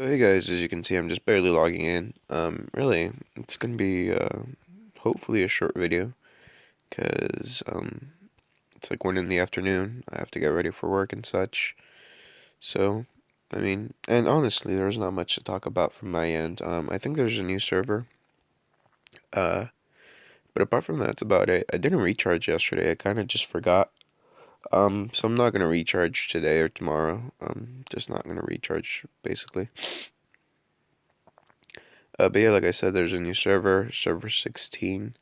Hey guys, as you can see, I'm just barely logging in. Really, it's gonna be hopefully a short video, cause it's like 1 in the afternoon. I have to get ready for work and such. So, I mean, and honestly, there's not much to talk about from my end. I think there's a new server. Uh, but apart from that, that's about it. I didn't recharge yesterday. I kind of just forgot. So I'm not gonna recharge today or tomorrow. Just not gonna recharge basically. But yeah, like I said, there's a new server, server 16.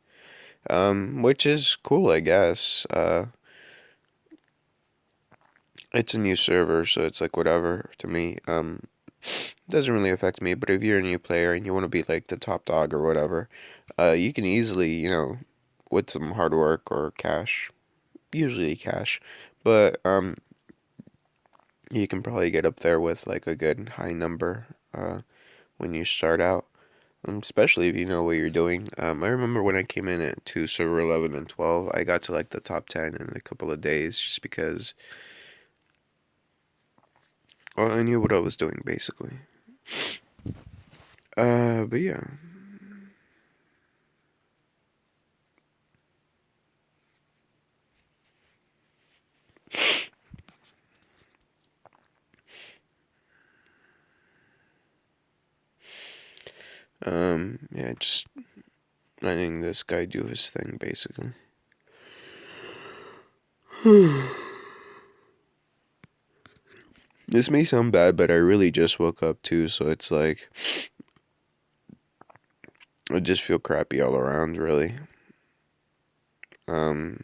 Which is cool, I guess. It's a new server, so it's like whatever to me. Doesn't really affect me, but if you're a new player and you want to be like the top dog or whatever, you can easily, with some hard work or cash, usually cash, but you can probably get up there with like a good high number, when you start out. Especially if you know what you're doing. I remember when I came in at to server 11 and 12, I got to like the top 10 in a couple of days just because, well, I knew what I was doing basically. But yeah. Yeah, just letting this guy do his thing basically. This may sound bad, but I really just woke up too, so it's like I just feel crappy all around, really. Um,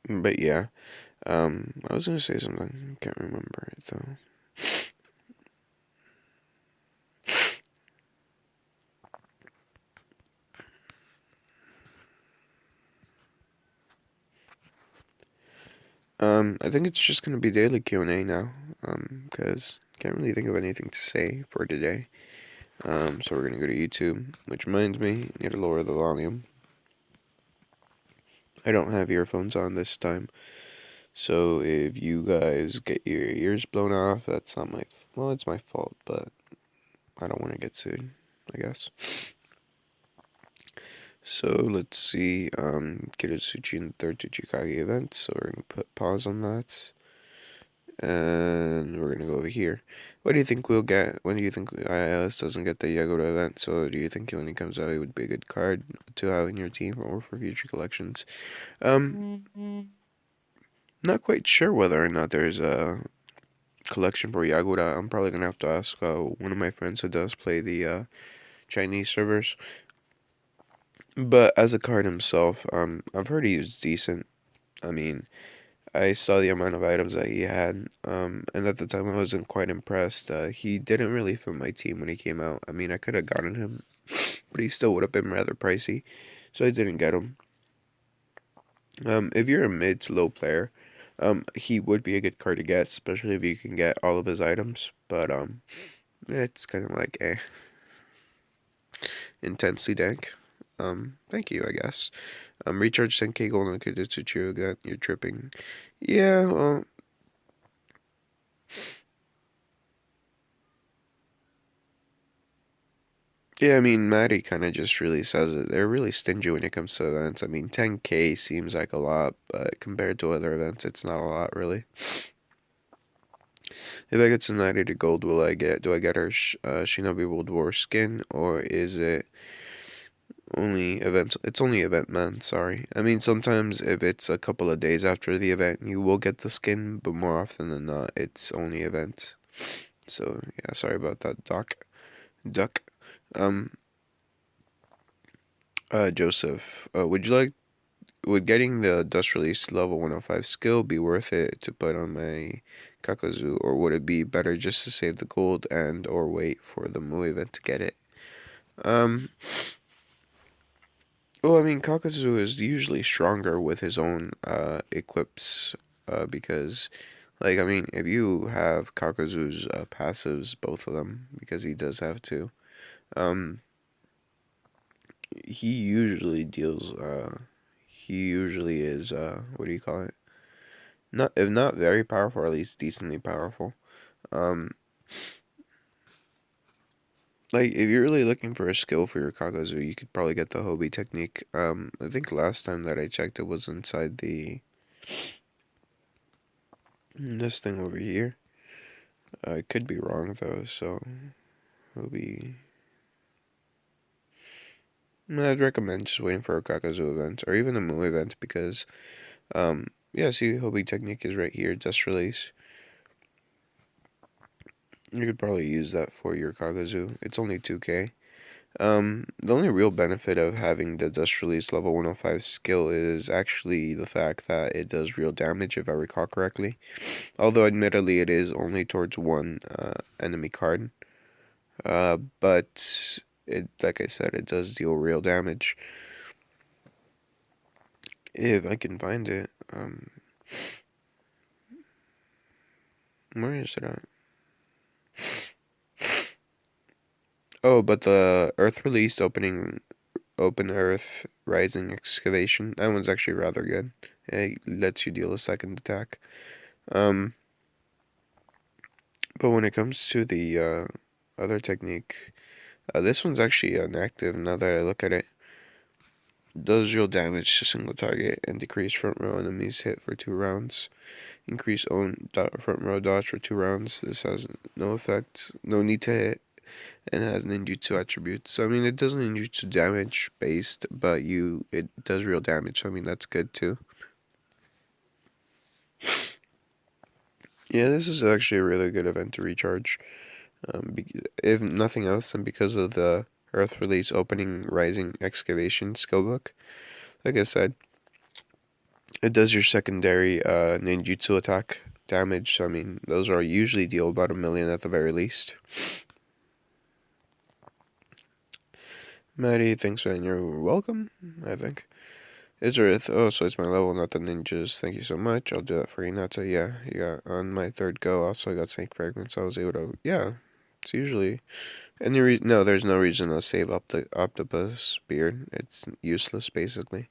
but yeah. I was gonna say something. Can't remember it though. I think it's just gonna be daily Q&A now. Because can't really think of anything to say for today. So we're gonna go to YouTube, which reminds me, need to lower the volume. I don't have earphones on this time, so if you guys get your ears blown off, that's not well, it's my fault, but I don't want to get sued, I guess. So let's see, Kiritsuchi and third Tachikage event, so we're gonna put pause on that. And we're gonna go over here. What do you think we'll get? When do you think IIS doesn't get the Yagoda event? So do you think when he comes out, it would be a good card to have in your team or for future collections? Um, Not quite sure whether or not there's a collection for Yagoda. I'm probably gonna have to ask one of my friends who does play the Chinese servers. But as a card himself, I've heard he was decent. I mean, I saw the amount of items that he had, and at the time I wasn't quite impressed. He didn't really fit my team when he came out. I mean, I could have gotten him, but he still would have been rather pricey, so I didn't get him. If you're a mid to low player, he would be a good card to get, especially if you can get all of his items. But it's kind of like intensely dank. Thank you, I guess. Recharge 10k gold on Kudetsuchi again. You're tripping. Yeah, well, yeah, I mean, Maddie kind of just really says it. They're really stingy when it comes to events. I mean, 10k seems like a lot, but compared to other events, it's not a lot, really. If I get some 90 to gold, do I get her Shinobi World War skin, or is it only event? It's only event, man, sorry. I mean, sometimes if it's a couple of days after the event, you will get the skin, but more often than not, it's only event. So, yeah, sorry about that, Duck. Um, Joseph, would getting the Dust Release level 105 skill be worth it to put on my Kakazu, or would it be better just to save the gold and or wait for the Mu event to get it? Um, well, I mean, Kakazu is usually stronger with his own equips, because, like, I mean, if you have Kakazu's passives, both of them, because he does have two, um, he usually deals he usually is, what do you call it? Not, if not very powerful, at least decently powerful. Um, like, if you're really looking for a skill for your Kakazu, you could probably get the Hobie technique. I think last time that I checked, it was inside this thing over here. I could be wrong, though, so Hobie... I'd recommend just waiting for a Kakazu event, or even a Moo event, because, yeah, see, Hobie technique is right here, Dust Release. You could probably use that for your Kakazu. It's only 2k. The only real benefit of having the Dust Release level 105 skill is actually the fact that it does real damage, if I recall correctly. Although, admittedly, it is only towards one enemy card. But, like I said, it does deal real damage. If I can find it. Where is it at? Oh, but the Earth Released Open Earth Rising Excavation, that one's actually rather good. It lets you deal a second attack. But when it comes to the other technique, this one's actually inactive now that I look at it. Does real damage to single target and decrease front row enemies hit for 2 rounds. Increase own front row dodge for 2 rounds. This has no effect, no need to hit, and has ninjutsu attributes. So I mean, it does ninjutsu damage based, but it does real damage. So I mean, that's good too. Yeah, this is actually a really good event to recharge. If nothing else, then because of the Earth Release Opening Rising Excavation skill book. Like I said, it does your secondary ninjutsu attack damage. So I mean, those are usually deal about 1 million at the very least. Maddie, thanks, man. You're welcome, I think. Izarith, oh, so it's my level, not the ninjas. Thank you so much. I'll do that for you, Nata. Yeah, you got on my 3rd go. Also, I got Snake Fragments. I was able to, yeah. It's usually no. There's no reason to save up the Octopus Beard. It's useless, basically.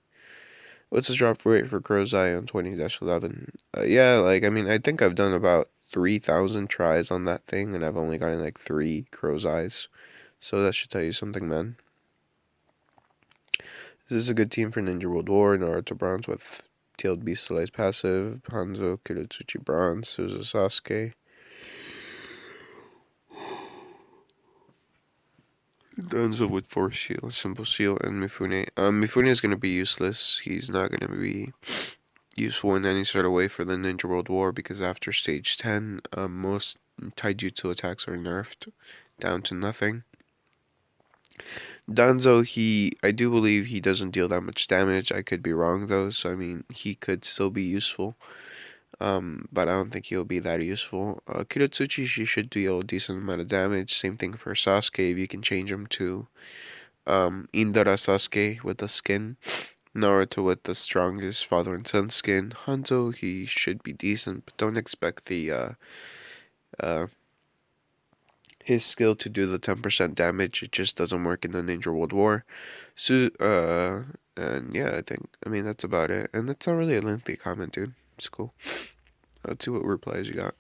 What's the drop rate for Crow's Eye on 20-11? Yeah, like I mean, I think I've done about 3,000 tries on that thing, and I've only gotten like 3 Crow's Eyes. So that should tell you something, man. Is this a good team for Ninja World War? Naruto Bronze with Tailed Beast Eli's passive, Hanzo, Kudetsuchi Bronze, Suzu Sasuke. Danzo with Force Shield, Simple Seal, and Mifune. Mifune is going to be useless. He's not going to be useful in any sort of way for the Ninja World War because after stage 10, most Taijutsu attacks are nerfed down to nothing. Danzo, I do believe he doesn't deal that much damage. I could be wrong though, so I mean, he could still be useful. But I don't think he'll be that useful. Kudetsuchi, she should deal a decent amount of damage. Same thing for Sasuke, if you can change him to Indara Sasuke with the skin. Naruto with the strongest father and son skin. Hanzo, he should be decent, but don't expect his skill to do the 10% damage. It just doesn't work in the Ninja World War. So, and yeah, I mean, that's about it. And that's not really a lengthy comment, dude. It's cool. Let's see what replies you got.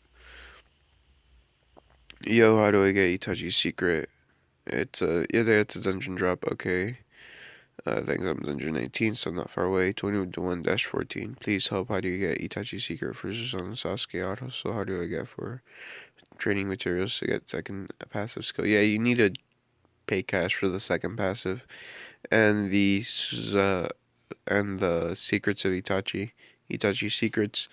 Yo, how do I get Itachi's secret? It's a dungeon drop, okay. I think I'm dungeon 18, so I'm not far away. 21-14. Please help, how do you get Itachi's secret for Susanoo Sasuke auto? So how do I get for training materials to get second passive skill? Yeah, you need to pay cash for the second passive. And the secrets of Itachi. Itachi secrets.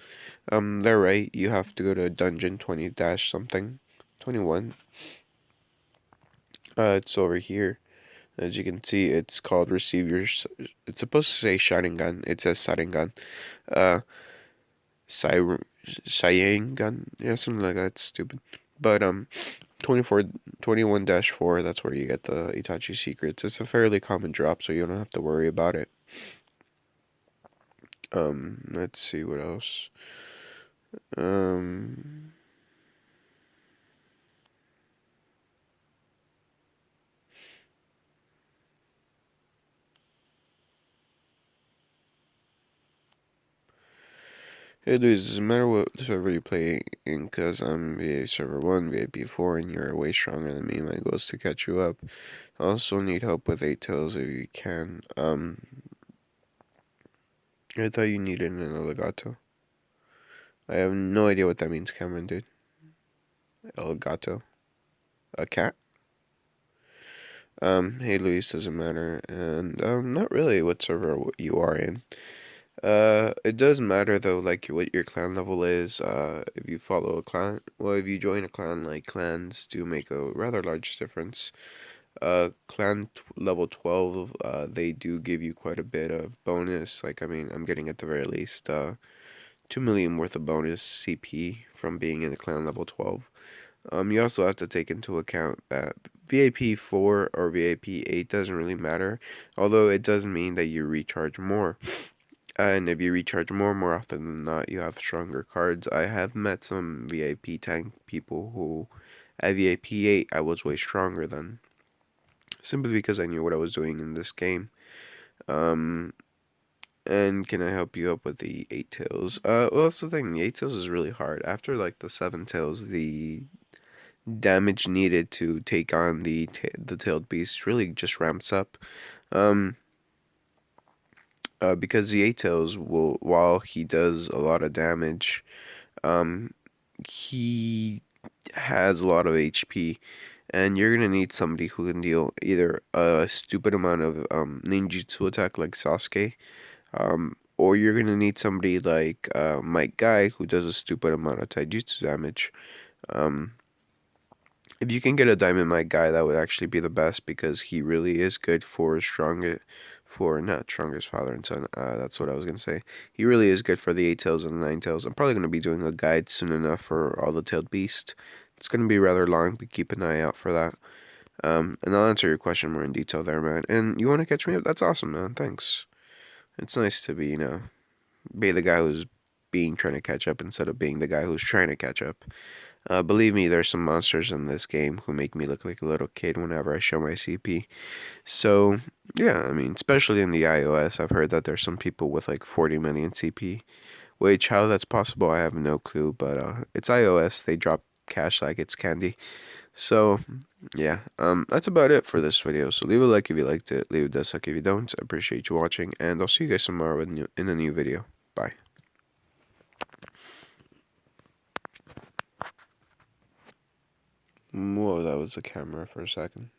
They're right. You have to go to dungeon 20 dash something. 21. It's over here. As you can see, it's called receive your. It's supposed to say Sharingan. It says Sharingan. Saiyangan. Yeah, something like that. It's stupid. But 21-4. That's where you get the Itachi secrets. It's a fairly common drop, so you don't have to worry about it. Let's see what else. Hey Luis, doesn't matter what server you play in, cause I'm VA server 1, VIP 4, and you're way stronger than me. My goal is to catch you up. I also need help with 8 tails if you can. I thought you needed an Elgato. I have no idea what that means, Cameron, dude. Elgato. A cat? Hey Luis, doesn't matter. And, not really what server you are in. It does matter though, like what your clan level is. If you follow a clan, well, if you join a clan, like clans do make a rather large difference. Level 12, they do give you quite a bit of bonus. Like, I mean, I'm getting at the very least, 2 million worth of bonus CP from being in a clan level 12. You also have to take into account that VIP 4 or VIP 8 doesn't really matter, although it does mean that you recharge more. And if you recharge more often than not, you have stronger cards. I have met some VIP tank people who, at VIP 8, I was way stronger than. Simply because I knew what I was doing in this game. Um, and can I help you up with the 8 tails? Well, that's the thing. The 8 tails is really hard. After, like, the 7 tails, the damage needed to take on the tailed beast really just ramps up. Um, because the 8 tails will, while he does a lot of damage, um, he has a lot of HP, and you're gonna need somebody who can deal either a stupid amount of ninjutsu attack like Sasuke, or you're gonna need somebody like Might Guy who does a stupid amount of taijutsu damage. Um, if you can get a Diamond Might Guy, that would actually be the best because he really is good for not strongest father and son. That's what I was gonna say. He really is good for the 8 tails and the 9 tails. I'm probably gonna be doing a guide soon enough for all the tailed beast. It's gonna be rather long, but keep an eye out for that. And I'll answer your question more in detail there, man. And you want to catch me up? That's awesome, man. Thanks. It's nice to be, be the guy who's being trying to catch up instead of being the guy who's trying to catch up. Believe me, there's some monsters in this game who make me look like a little kid whenever I show my CP. So, yeah, I mean, especially in the iOS, I've heard that there's some people with like 40 million CP. Which, how that's possible, I have no clue, but it's iOS. They drop cash like it's candy. So, yeah, that's about it for this video. So leave a like if you liked it, leave a dislike if you don't. I appreciate you watching, and I'll see you guys tomorrow in a new video. Bye. Whoa, that was the camera for a second.